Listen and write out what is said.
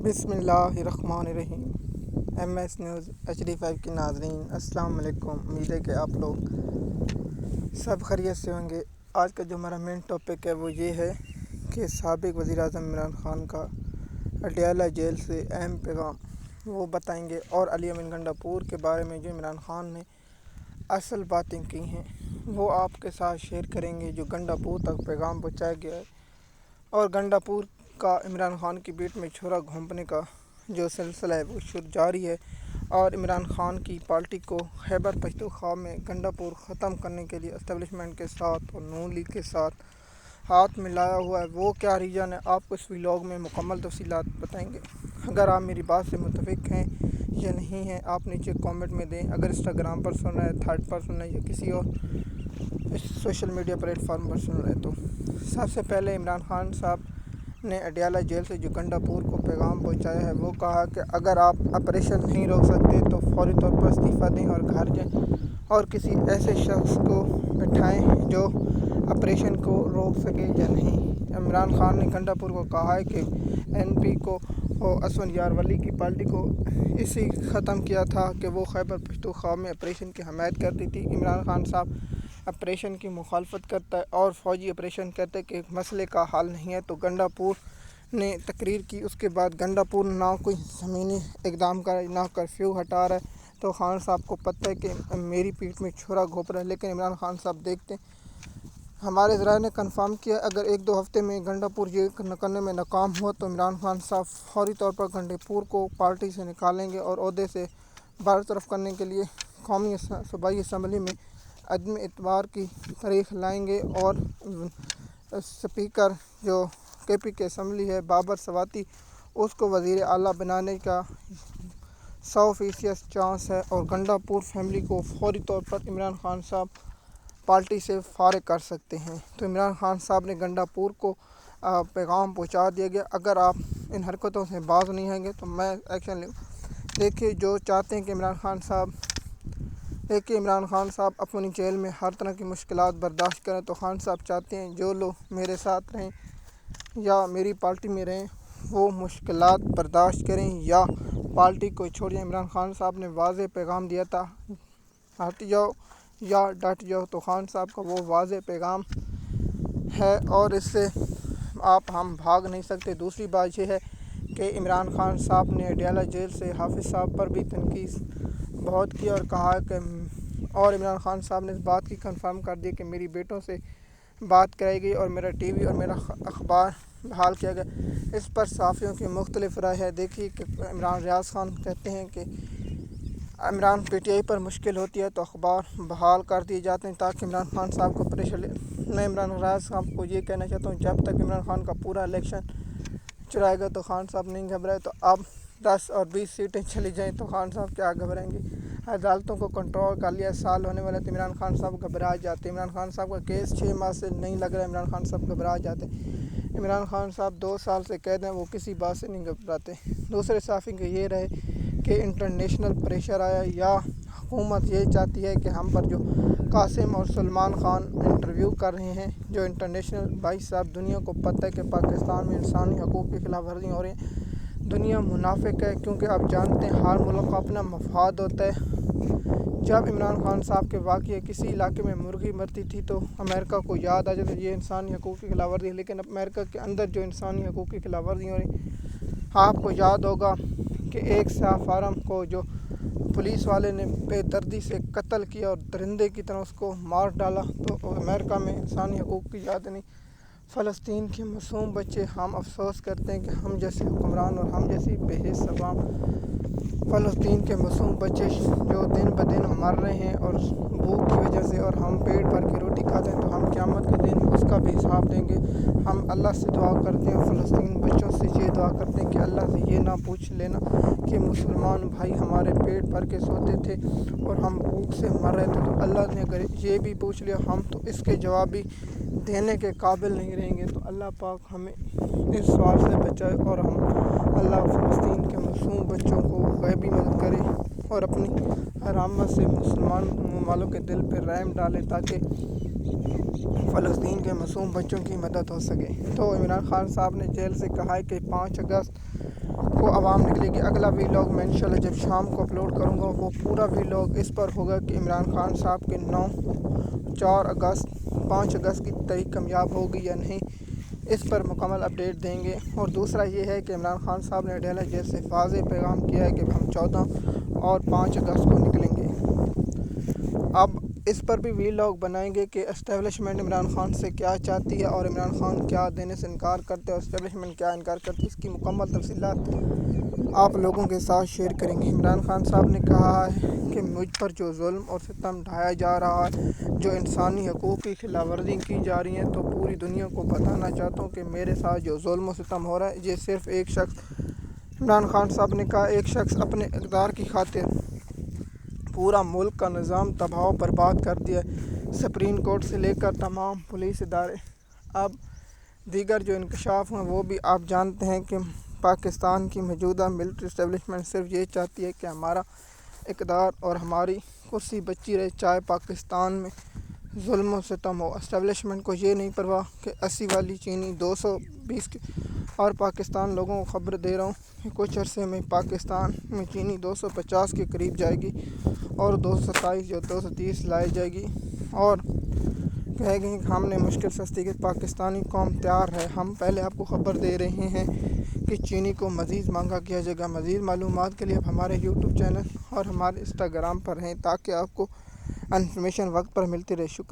बिस्मिल्लाहिर्रहमानिर्रहीम। MS news HD5 के नाज़रीन अस्सलाम वालेकुम। उम्मीद है कि आप लोग सब खैरियत से होंगे। आज का जो हमारा मेन टॉपिक है वो ये है कि साबिक़ वज़ीर-ए-आज़म इमरान ख़ान का अडयाला जेल से अहम पैगाम वो बताएंगे, और अली अमीन गंडापुर के बारे में जो इमरान ख़ान ने असल बातें की हैं वो आपके साथ शेयर करेंगे, जो गंडापुर तक पैगाम पहुँचाया गया है। और गंडापुर का इमरान ख़ान की पीठ में छुरा घोंपने का जो सिलसिला है वो शुरू जारी है, और इमरान ख़ान की पार्टी को खैबर पख्तूनख्वा में गंडापुर ख़त्म करने के लिए एस्टेब्लिशमेंट के साथ और नून लीग के साथ हाथ मिलाया हुआ है। वो क्या रीज़न है, आपको इस व्लॉग में मुकम्मल तफ़सीलात बताएंगे। अगर आप मेरी बात से मुत्तफ़िक़ हैं या नहीं हैं, आप नीचे कमेंट में दें। अगर इंस्टाग्राम पर सुन रहे हैं, थर्ड पर सुन रहे हैं, या किसी और सोशल मीडिया प्लेटफार्म पर सुन रहे हैं, तो सबसे पहले इमरान ख़ान साहब ने अडयाला जेल से जो गंडापुर को पैगाम पहुंचाया है वो कहा कि अगर आप ऑपरेशन नहीं रोक सकते तो फौरी तौर पर इस्तीफ़ा दें और घर जाएं, और किसी ऐसे शख्स को बिठाएं जो ऑपरेशन को रोक सके या नहीं। इमरान ख़ान ने गंडापुर को कहा है कि NP को असवन यार वली की पार्टी को इसी ख़त्म किया था कि वो खैबर पख्तूनख्वा में ऑपरेशन की हमायत करती थी। इमरान ख़ान साहब ऑपरेशन की मुखालफत करता है और फ़ौजी ऑपरेशन कहते हैं कि मसले का हल नहीं है। तो गंडापुर ने तकरीर की, उसके बाद गंडापुर ना कोई ज़मीनी इक़दाम कर रहा है, ना कर्फ्यू हटा रहा है। तो ख़ान साहब को पता है कि मेरी पीठ में छुरा घोंप रहा है, लेकिन इमरान ख़ान साहब देखते हैं। हमारे ज़राए ने कन्फर्म किया अगर 1-2 हफ़्ते में गंडापुर ये करने में नाकाम हुआ तो इमरान ख़ान साहब फौरी तौर पर गंडापुर को पार्टी से निकालेंगे और ओहदे से बरतरफ करने के लिए कौमी सूबाई असम्बली में अदम एतबार की तारीख लाएंगे, और स्पीकर जो KP की असम्बली है बाबर सवाती, उसको वज़ीर आला बनाने का 100% चांस है, और गंडापुर फैमिली को फौरी तौर पर इमरान ख़ान साहब पार्टी से फारिग कर सकते हैं। तो इमरान ख़ान साहब ने गंडापुर को पैगाम पहुंचा दिया गया। अगर आप इन हरकतों से बाज नहीं आएंगे तो मैं एक्शन लूँ। देखिए, जो चाहते हैं कि इमरान ख़ान साहब अपनी जेल में हर तरह की मुश्किलात बर्दाश्त करें, तो ख़ान साहब चाहते हैं जो लोग मेरे साथ रहें या मेरी पार्टी में रहें वो मुश्किलात बर्दाश्त करें या पार्टी को छोड़ें। इमरान ख़ान साहब ने वाज़ेह पैगाम दिया था, हट जाओ या डट जाओ। तो ख़ान साहब का वो वाज़ेह पैगाम है और इससे हम भाग नहीं सकते। दूसरी बात यह है कि इमरान ख़ान साहब ने अडयाला जेल से हाफिज़ साहब पर भी तनकीद बहुत की और कहा कि, और इमरान ख़ान साहब ने इस बात की कंफर्म कर दी कि मेरी बेटों से बात कराई गई और मेरा TV और मेरा अखबार बहाल किया गया। इस पर सहाफ़ियों की मुख्तलिफ राय है। देखिए कि इमरान रियाज़ खान कहते हैं कि इमरान PTI पर मुश्किल होती है तो अखबार बहाल कर दिए जाते हैं ताकि इमरान ख़ान साहब को परेशानी। मैं इमरान रियाज़ साहब को ये कहना चाहता हूँ, जब तक इमरान ख़ान का पूरा इलेक्शन चुराएगा तो ख़ान साहब नहीं घबराए। तो अब 10 और 20 सीटें चली जाएं तो ख़ान साहब क्या घबराएंगे। अदालतों को कंट्रोल कर लिया, साल होने वाला तो इमरान ख़ान साहब घबरा जाते। इमरान ख़ान साहब का केस 6 माह से नहीं लग रहा है, इमरान ख़ान साहब घबरा जाते। इमरान ख़ान साहब 2 साल से कैद हैं, वो किसी बात से नहीं घबराते। दूसरे साफ़ी का ये रहे कि इंटरनेशनल प्रेशर आया या हुकूमत ये चाहती है कि हम पर जो कासिम और सलमान ख़ान इंटरव्यू कर रहे हैं, जो इंटरनेशनल भाई साहब दुनिया को पता है कि पाकिस्तान में इंसानी हकूक़ की खिलाफ वर्जी हो रही है। दुनिया मुनाफिक है, क्योंकि आप जानते हैं हर मुल्क का अपना मफाद होता है। जब इमरान ख़ान साहब के वाक़ई किसी इलाके में मुर्गी मरती थी तो अमेरिका को याद आ जाता ये इंसानी हकूक़ की खिलाफ वर्जी है, लेकिन अमेरिका के अंदर जो इंसानी हकूक़ की खिलाफ वर्जी हो रही, आपको याद होगा कि एक शाह फारम को जो पुलिस वाले ने बेदर्दी से कत्ल किया और दरिंदे की तरह उसको मार डाला, तो अमेरिका में इंसानी हकूक़ की याद नहीं। फ़लस्तीन के मासूम बच्चे, हम अफसोस करते हैं कि हम जैसे हुक्मरान और हम जैसी बेहिस अवाम फ़लस्तीन के मासूम बच्चे जो दिन ब दिन मर रहे हैं और भूख की वजह से, और हम पेट भर के रोटी खाते हैं, तो हम क़यामत के दिन उसका भी हिसाब देंगे। हम अल्लाह से दुआ करते हैं, फ़लस्तीन बच्चों से ये दुआ करते हैं कि अल्लाह से ये ना पूछ लेना कि मुसलमान भाई हमारे पेट भर के सोते थे और हम भूख से मर रहे थे, तो अल्लाह ने अगर ये भी पूछ लिया हम तो इसके जवाब भी देने के काबिल नहीं रहेंगे। तो अल्लाह पाक हमें इस सवाल से बचाए और हम अल्लाह फ़लस्तीन के मासूम बच्चों को गैबी मदद करे और अपनी रहमत से मुसलमान वालों के दिल पर रहम डाले ताकि فلسطین کے معصوم بچوں کی مدد ہو سکے۔ تو عمران خان صاحب نے جیل سے کہا ہے کہ 5 اگست کو عوام نکلے گی۔ اگلا ویلاگ میں انشاءاللہ جب شام کو اپلوڈ کروں گا وہ پورا ویلاگ اس پر ہوگا کہ عمران خان صاحب کے 5 اگست کی تحریک کامیاب ہوگی یا نہیں، اس پر مکمل اپڈیٹ دیں گے۔ اور دوسرا یہ ہے کہ عمران خان صاحب نے ڈیلا جیل سے واضح پیغام کیا ہے کہ ہم 14 اور 5 اگست کو نکلیں گے۔ اب اس پر بھی ویلاگ بنائیں گے کہ اسٹیبلشمنٹ عمران خان سے کیا چاہتی ہے اور عمران خان کیا دینے سے انکار کرتے ہیں اور اسٹیبلشمنٹ کیا انکار کرتی ہے، اس کی مکمل تفصیلات آپ لوگوں کے ساتھ شیئر کریں گے۔ عمران خان صاحب نے کہا ہے کہ مجھ پر جو ظلم اور ستم ڈھایا جا رہا ہے، جو انسانی حقوق کی خلاف ورزی کی جا رہی ہے، تو پوری دنیا کو بتانا چاہتا ہوں کہ میرے ساتھ جو ظلم و ستم ہو رہا ہے یہ صرف ایک شخص، عمران خان صاحب نے کہا، ایک شخص اپنے اقتدار کی خاطر پورا ملک کا نظام تباہ و برباد کر دیا ہے، سپریم کورٹ سے لے کر تمام پولیس ادارے۔ اب دیگر جو انکشاف ہیں وہ بھی آپ جانتے ہیں کہ پاکستان کی موجودہ ملٹری اسٹیبلشمنٹ صرف یہ چاہتی ہے کہ ہمارا اقتدار اور ہماری کرسی بچی رہے، چاہے پاکستان میں ظلم و ستم ہو۔ اسٹیبلشمنٹ کو یہ نہیں پرواہ کہ 80 والی چینی 220 کی، اور پاکستان لوگوں کو خبر دے رہا ہوں کہ کچھ عرصے میں پاکستان میں چینی 250 کے قریب جائے گی اور 227 یا 230 لائی جائے گی، اور کہے گی کہ ہم نے مشکل سستی کے پاکستانی قوم تیار ہے۔ ہم پہلے آپ کو خبر دے رہے ہیں کہ چینی کو مزید مہنگا کیا جائے گا۔ مزید معلومات کے لیے آپ ہمارے یوٹیوب چینل اور ہمارے انسٹاگرام پر ہیں تاکہ آپ کو انفارمیشن وقت پر ملتی رہے۔ شکریہ۔